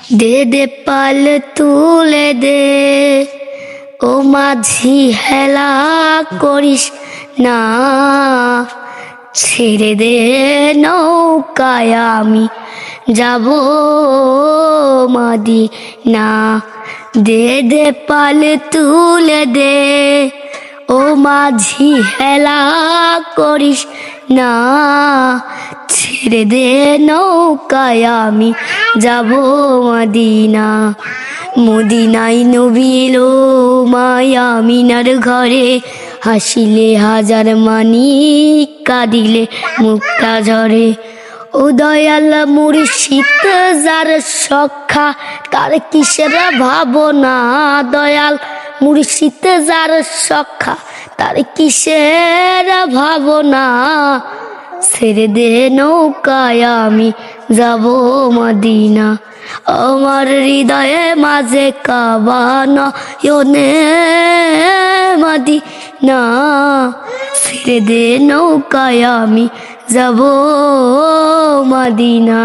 দে দে পাল তুলে দে, ও মাঝি হেলা করিস না, ছেড়ে দে নৌকায় আমি যাব মদিনা। দে দে পাল তুলে দে, ও মাঝি হেলা করিস না, ছেড়ে দে নৌকায় আমি যাব মদিনা। মদিনায় নবী এলো মায়া আমিনার ঘরে, হাসিলে হাজার মানিক, কাঁদিলে মুক্তা ঝরে। ও দয়াল মুর্শিদ যার সখ্যা, তার কিসের ভাবনা, দয়াল মুর্শিদ যার সখ্যা, তার কিসের ভাবনা। ছেড়ে দে নৌকায় আমি যাব মদিনা, আমার হৃদয়ে মাঝে কাবা নয়নে মদিনা। ছেড়ে দে নৌকায় আমি যাব মদিনা।